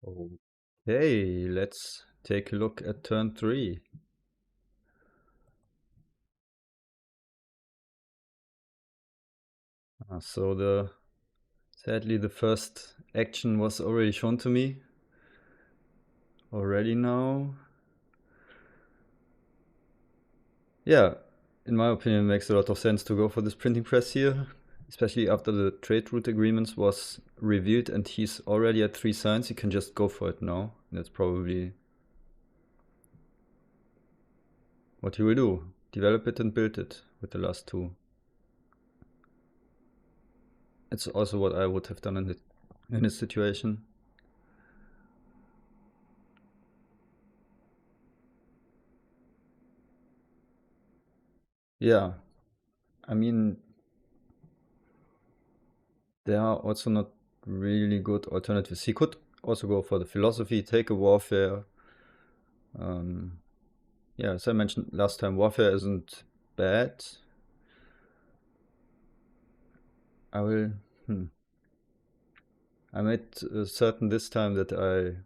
Okay, let's take a look at turn 3. So sadly the first action was already shown to me already now. Yeah, in my opinion it makes a lot of sense to go for this printing press here, especially after the trade route agreements was revealed and he's already at 3 signs. You can just go for it now. That's probably what he will do. Develop it and build it with the last 2. It's also what I would have done in this situation. Yeah, I mean, there are also not really good alternatives. He could also go for the philosophy, take a warfare. Yeah, as I mentioned last time, warfare isn't bad. I will. I made certain this time that I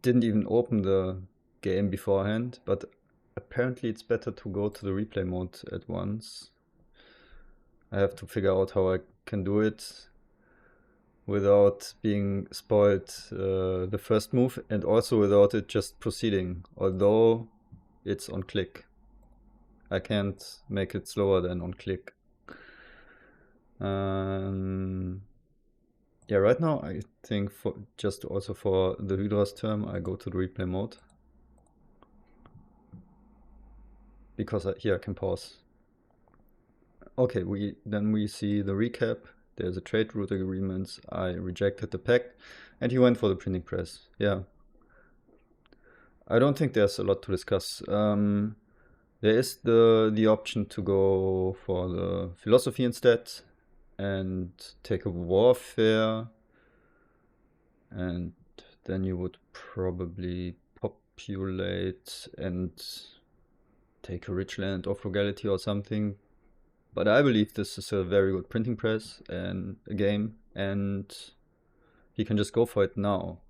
didn't even open the game beforehand, but apparently it's better to go to the replay mode at once. I have to figure out how I can do it without being spoiled the first move and also without it just proceeding, although it's on click. I can't make it slower than on click. Yeah, right now I think for just also for the Hydra's term I go to the replay mode because here I can pause. Okay, then we see the recap. There's a trade route agreements. I rejected the pact and he went for the printing press. Yeah. I don't think there's a lot to discuss. There is the option to go for the philosophy instead and take a warfare, and then you would probably populate and take a rich land or frugality or something. But I believe this is a very good printing press and a game, and he can just go for it now.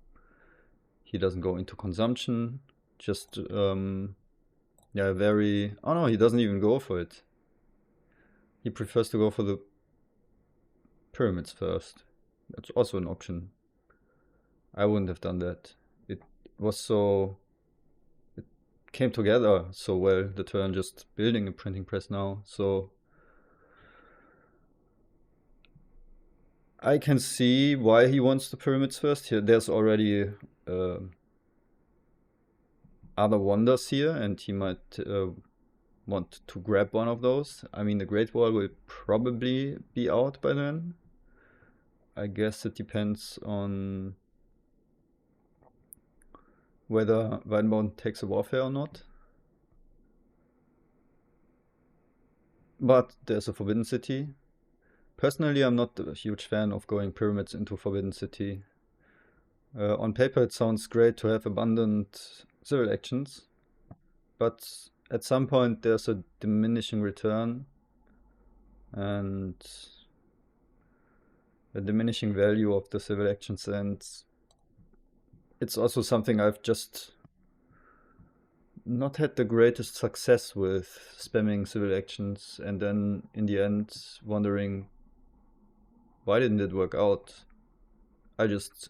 He doesn't go into consumption, just yeah, very... Oh no, he doesn't even go for it. He prefers to go for the pyramids first. That's also an option. I wouldn't have done that. It was so... It came together so well, the turn just building a printing press now. So I can see why he wants the pyramids first. Here, there's already other wonders here, and he might want to grab one of those. I mean, the Great Wall will probably be out by then. I guess it depends on whether Weidenbaum takes a warfare or not. But there's a Forbidden City. Personally, I'm not a huge fan of going pyramids into Forbidden City. On paper, it sounds great to have abundant civil actions, but at some point there's a diminishing return and a diminishing value of the civil actions, and it's also something I've just not had the greatest success with, spamming civil actions and then in the end wondering why didn't it work out. I just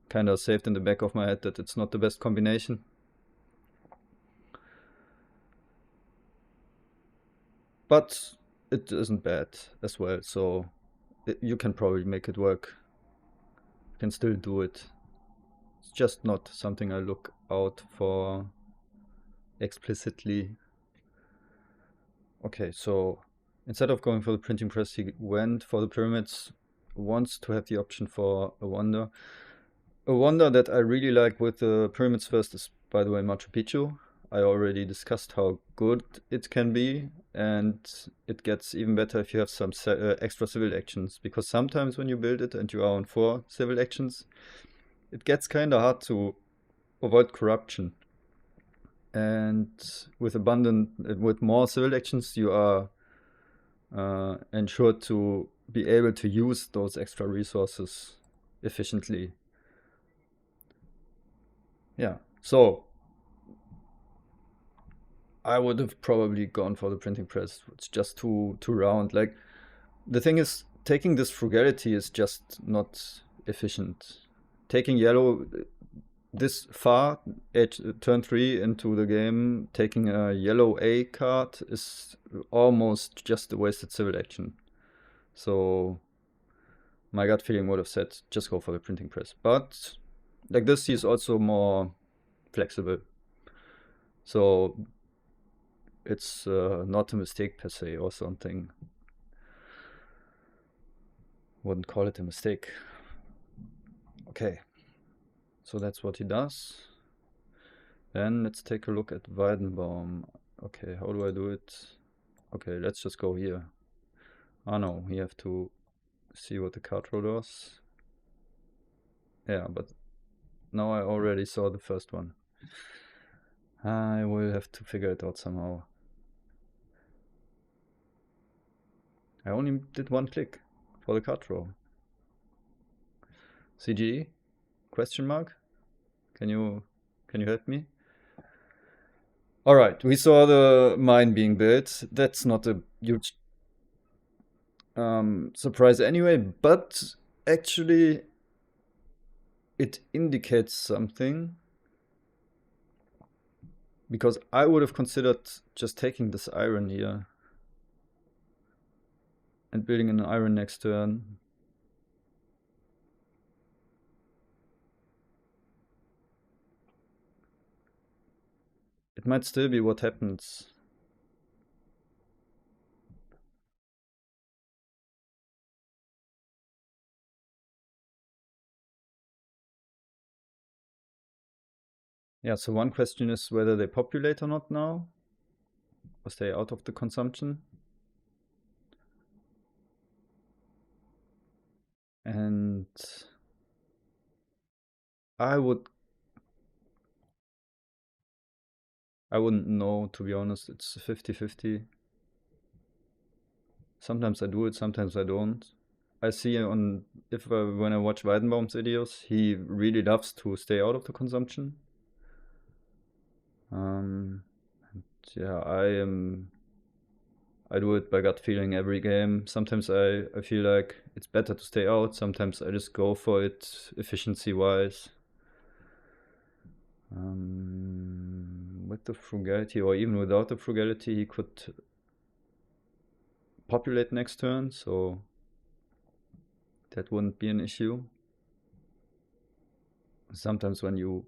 kind of saved in the back of my head that it's not the best combination. But it isn't bad as well, so you can probably make it work. You can still do it. It's just not something I look out for explicitly. Okay, so instead of going for the printing press, he went for the pyramids. Wants to have the option for a wonder. A wonder that I really like with the pyramids first is, by the way, Machu Picchu. I already discussed how good it can be, and it gets even better if you have some extra civil actions, because sometimes when you build it and you are on 4 civil actions, it gets kind of hard to avoid corruption. And with more civil actions, you are ensured to be able to use those extra resources efficiently. Yeah. So I would have probably gone for the printing press. It's just too round. Like the thing is, taking this frugality is just not efficient. Taking yellow this far at turn 3 into the game, taking a yellow A card is almost just a wasted civil action. So my gut feeling would have said just go for the printing press. But like this, he's also more flexible. So it's not a mistake per se or something. Wouldn't call it a mistake. Okay. So that's what he does. Then let's take a look at Weidenbaum. Okay, how do I do it? Okay, let's just go here. Oh no, you have to see what the card roll does. Yeah, but now I already saw the first one. I will have to figure it out somehow. I only did one click for the card draw. CGE? Question mark? Can you help me? All right, we saw the mine being built. That's not a huge surprise anyway, but actually it indicates something because I would have considered just taking this iron here and building an iron next turn. It might still be what happens. Yeah, so one question is whether they populate or not now, or stay out of the consumption. And I would I wouldn't know, to be honest. It's 50-50. Sometimes I do it, sometimes I don't. I see on if when I watch Weidenbaum's videos, he really loves to stay out of the consumption. Um, and yeah, I do it by gut feeling every game. Sometimes I feel like it's better to stay out. Sometimes I just go for it efficiency wise. With the frugality or even without the frugality, he could populate next turn, so that wouldn't be an issue. Sometimes when you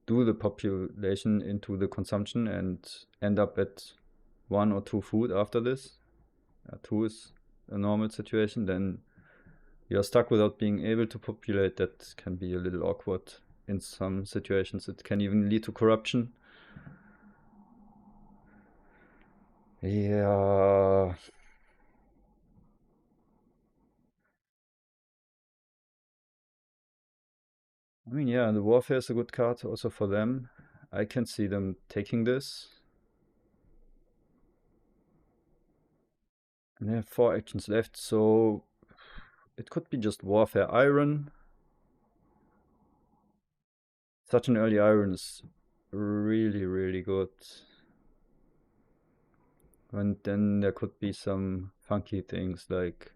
do the population into the consumption and end up at 1 or 2 food after this, 2 is a normal situation, then you're stuck without being able to populate. That can be a little awkward in some situations. It can even lead to corruption. Yeah. I mean, yeah, the warfare is a good card also for them. I can see them taking this. And they have 4 actions left, so it could be just warfare iron. Such an early iron is really, really good. And then there could be some funky things like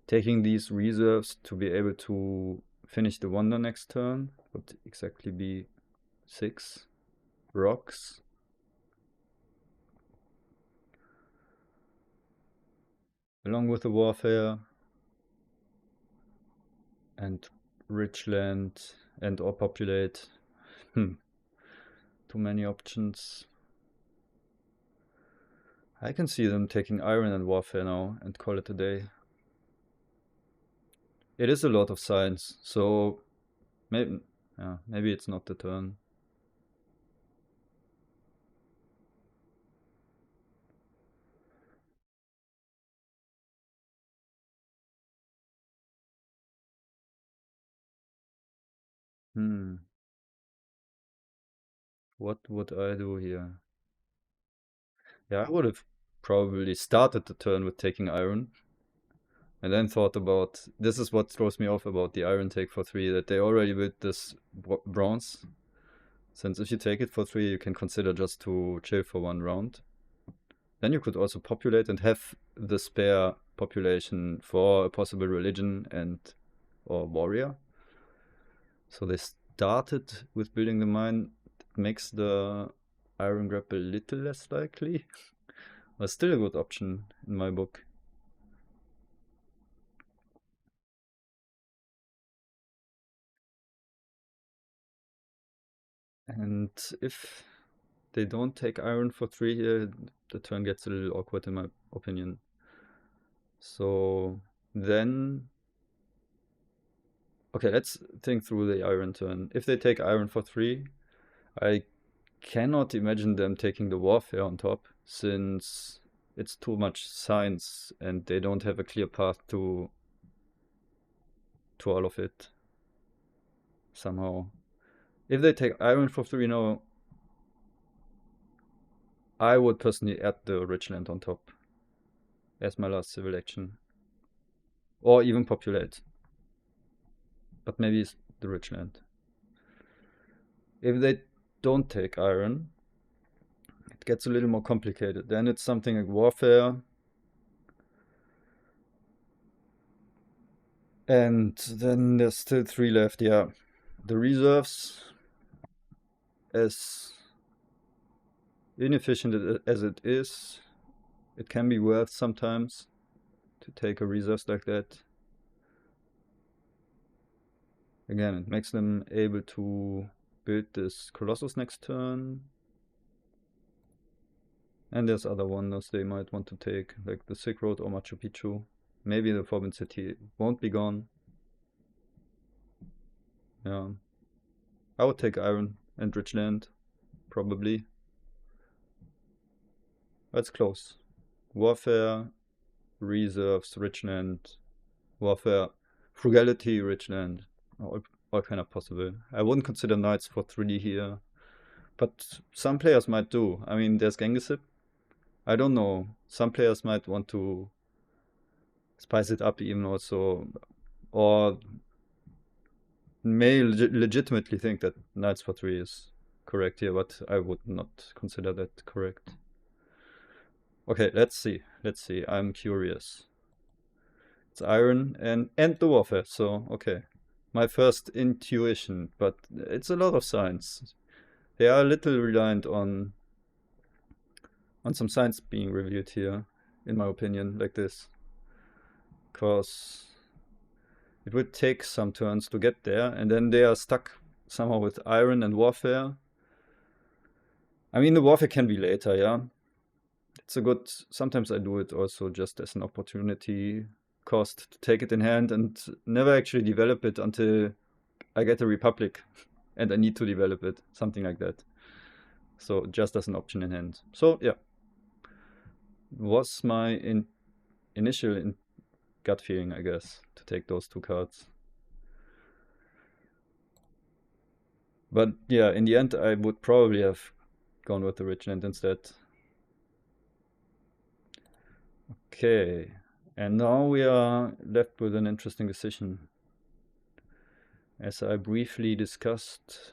taking these reserves to be able to finish the wonder next turn would exactly be 6 rocks. Along with the warfare and rich land and or populate. Too many options. I can see them taking iron and warfare now and call it a day. It is a lot of science, so maybe it's not the turn. Hmm. What would I do here? Yeah, I would have probably started the turn with taking iron. And then thought about, this is what throws me off about the iron take for 3, that they already built this bronze. Since if you take it for 3, you can consider just to chill for 1 round. Then you could also populate and have the spare population for a possible religion and or warrior. So they started with building the mine. It makes the iron grab a little less likely. But still a good option in my book. And if they don't take iron for 3 here, the turn gets a little awkward in my opinion. So then, okay, let's think through the iron turn. If they take iron for 3, I cannot imagine them taking the warfare on top, since it's too much science and they don't have a clear path to all of it somehow. If they take iron for 3 now, I would personally add the Richland on top as my last civil action. Or even populate. But maybe it's the Richland. If they don't take iron, it gets a little more complicated. Then it's something like warfare. And then there's still 3 left, yeah. The reserves, as inefficient as it is, it can be worth sometimes to take a reserves like that. Again, it makes them able to build this Colossus next turn. And there's other wonders they might want to take, like the Silk Road or Machu Picchu. Maybe the Forbidden City won't be gone. Yeah. I would take Iron and Richland, probably. That's close. Warfare, reserves, Richland, warfare, frugality, Richland. All kind of possible. I wouldn't consider knights for 3D here, but some players might do. I mean, there's Genghis. I don't know. Some players might want to spice it up even also, or may legitimately think that knights for 3 is correct here, but I would not consider that correct. Okay, let's see. I'm curious. It's iron and the warfare, so okay. My first intuition, but it's a lot of science. They are a little reliant on some science being reviewed here, in my opinion, like this. Because it would take some turns to get there, and then they are stuck somehow with iron and warfare. I mean, the warfare can be later, yeah. It's a good, sometimes I do it also just as an opportunity cost to take it in hand and never actually develop it until I get a Republic and I need to develop it, something like that. So just as an option in hand. So yeah, was my initial gut feeling, I guess, to take those 2 cards. But yeah, in the end, I would probably have gone with the Richland instead. Okay, and now we are left with an interesting decision. As I briefly discussed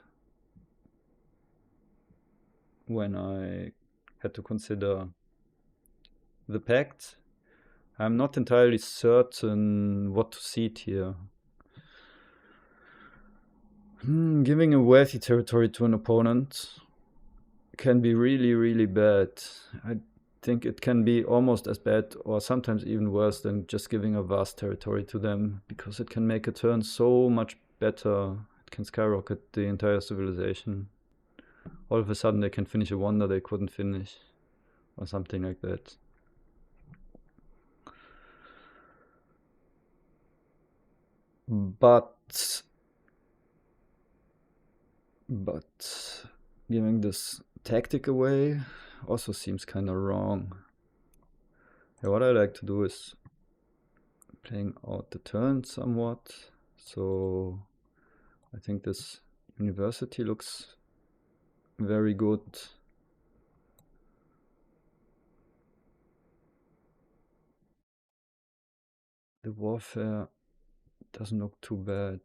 when I had to consider the pact, I'm not entirely certain what to seed here. Giving a wealthy territory to an opponent can be really, really bad. I think it can be almost as bad or sometimes even worse than just giving a vast territory to them, because it can make a turn so much better. It can skyrocket the entire civilization. All of a sudden they can finish a wonder they couldn't finish, or something like that. But giving this tactic away also seems kind of wrong. Yeah, what I like to do is playing out the turn somewhat. So I think this university looks very good. The warfare doesn't look too bad.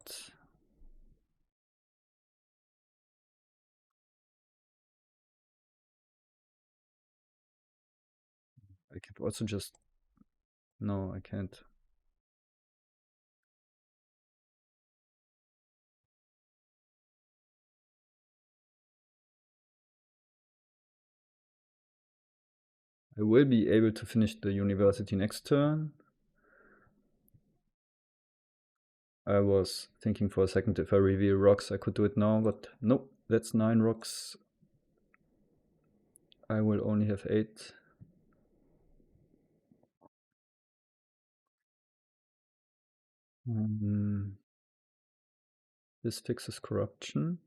I can also just... No, I can't. I will be able to finish the university next turn. I was thinking for a second if I reveal rocks I could do it now, but nope, that's 9 rocks. I will only have 8. This fixes corruption.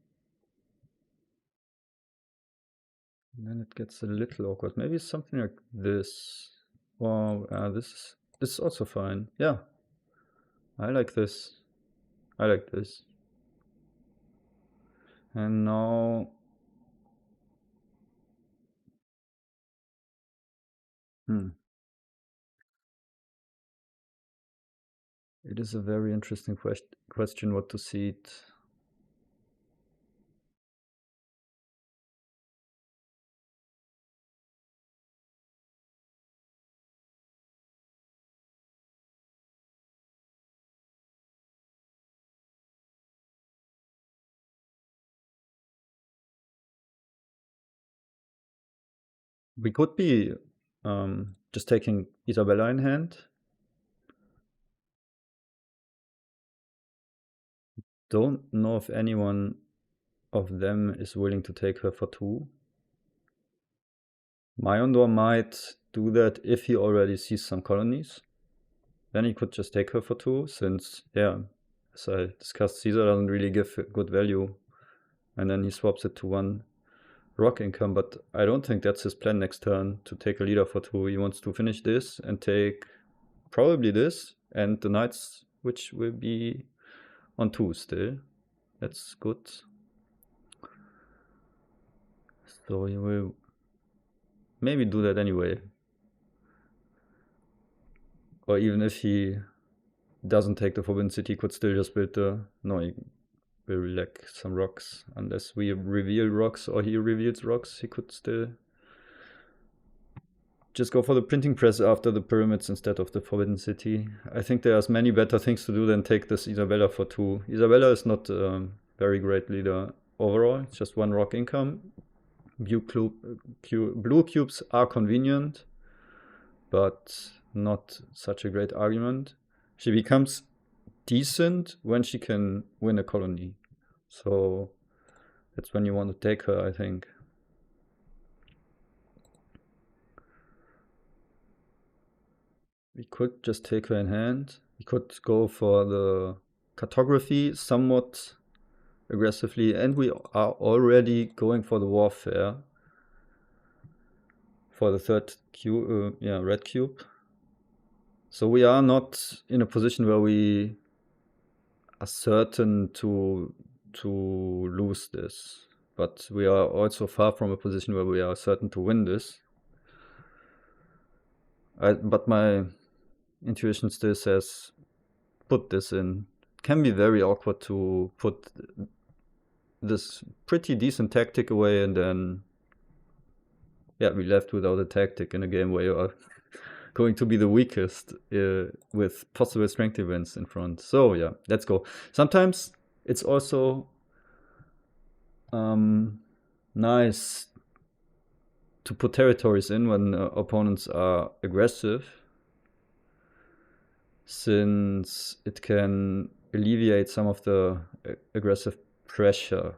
And then it gets a little awkward. Maybe something like this. Wow, this is also fine. Yeah, I like this. I like this. And now... It is a very interesting question what to seed. We could be just taking Isabella in hand. Don't know if anyone of them is willing to take her for 2. Myondor might do that if he already sees some colonies. Then he could just take her for 2, since, yeah, as I discussed, Caesar doesn't really give good value. And then he swaps it to 1 rock income, but I don't think that's his plan next turn, to take a leader for 2. He wants to finish this and take probably this and the knights, which will be on 2 still. That's good. So he will maybe do that anyway. Or even if he doesn't take the Forbidden City, he could still just build the... No, he will lack some rocks. Unless we reveal rocks or he reveals rocks, he could still just go for the printing press after the pyramids instead of the Forbidden City. I think there's many better things to do than take this Isabella for 2. Isabella is not a very great leader overall. It's just 1 rock income. Blue cubes are convenient, but not such a great argument. She becomes decent when she can win a colony. So that's when you want to take her, I think. We could just take her in hand. We could go for the cartography somewhat aggressively, and we are already going for the warfare for the 3rd cube, red cube. So we are not in a position where we are certain to lose this, but we are also far from a position where we are certain to win this. But my intuition still says put this in. It can be very awkward to put this pretty decent tactic away and then, yeah, we left without a tactic in a game where you are going to be the weakest with possible strength events in front. So yeah, let's go. Sometimes it's also nice to put territories in when opponents are aggressive, since it can alleviate some of the aggressive pressure.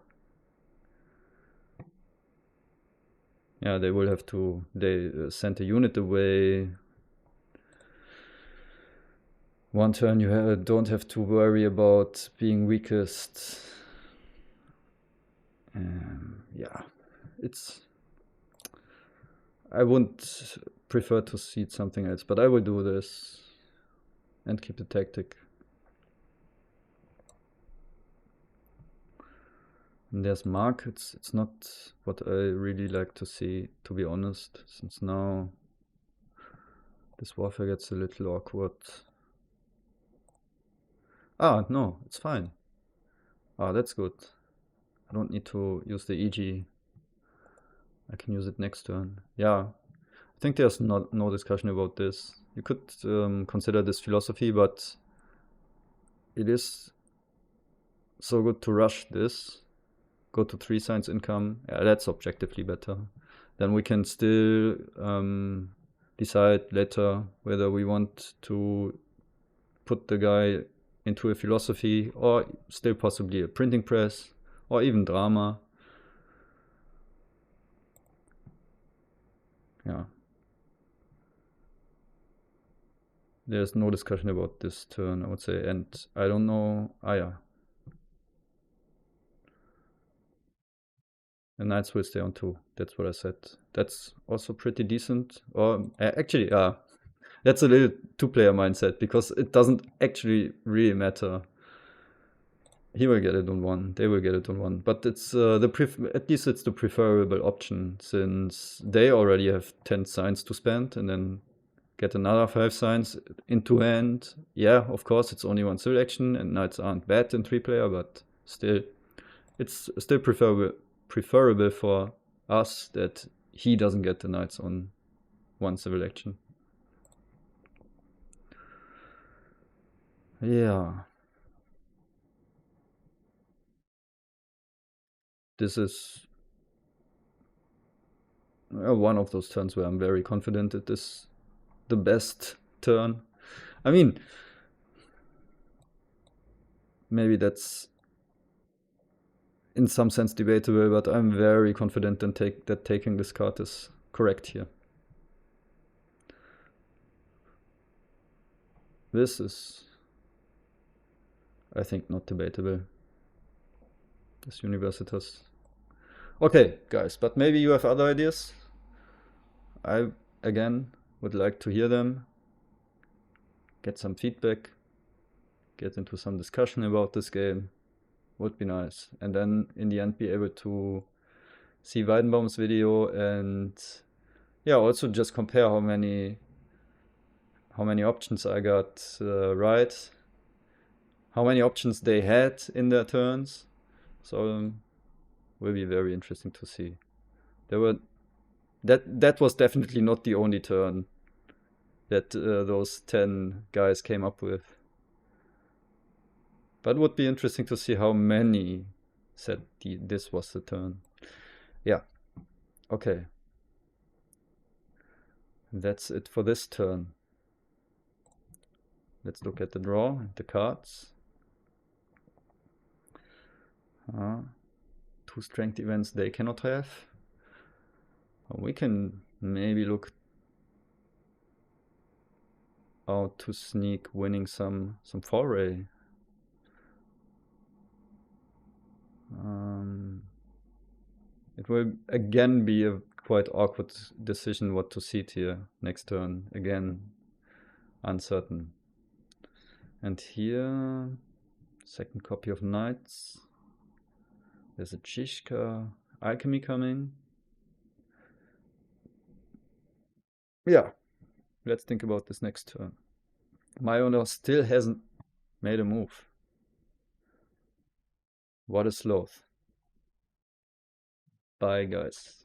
Yeah, they will have to... They send a unit away. 1 turn you don't have to worry about being weakest. Yeah, it's... I wouldn't prefer to seed something else, but I will do this and keep the tactic. And there's Mark. It's not what I really like to see, to be honest, since now this warfare gets a little awkward. Ah, no, it's fine. Ah, that's good. I don't need to use the EG. I can use it next turn. Yeah, I think there's no discussion about this. You could consider this philosophy, but it is so good to rush this. Go to 3 signs income. Yeah, that's objectively better. Then we can still decide later whether we want to put the guy into a philosophy or still possibly a printing press or even drama. Yeah. There's no discussion about this turn, I would say. And I don't know. Ah, yeah. The knights will stay on 2. That's what I said. That's also pretty decent. Or actually, that's a little 2-player mindset because it doesn't actually really matter. He will get it on 1. They will get it on 1. But it's at least it's the preferable option since they already have 10 signs to spend and then get another 5 signs into hand. Yeah, of course, it's only 1 civil action and knights aren't bad in 3-player, but still, it's still preferable for us that he doesn't get the knights on 1 civil action. Yeah. This is one of those turns where I'm very confident it is the best turn. I mean, maybe that's in some sense debatable, but I'm very confident that taking this card is correct here. This is, I think, not debatable. This Universitas. Okay, guys, but maybe you have other ideas. I, again, would like to hear them, get some feedback, get into some discussion about this game. Would be nice. And then in the end be able to see Weidenbaum's video and yeah, also just compare how many options I got right, how many options they had in their turns. So will be very interesting to see. There were that was definitely not the only turn that those 10 guys came up with. But it would be interesting to see how many said this was the turn. Yeah. Okay. That's it for this turn. Let's look at the draw and the cards. 2 strength events they cannot have. We can maybe look out to sneak winning some foray. It will again be a quite awkward decision what to seed here next turn. Again, uncertain. And here, second copy of Knights. There's a Chishka Alchemy coming. Yeah, let's think about this next turn. My owner still hasn't made a move. What a sloth. Bye, guys.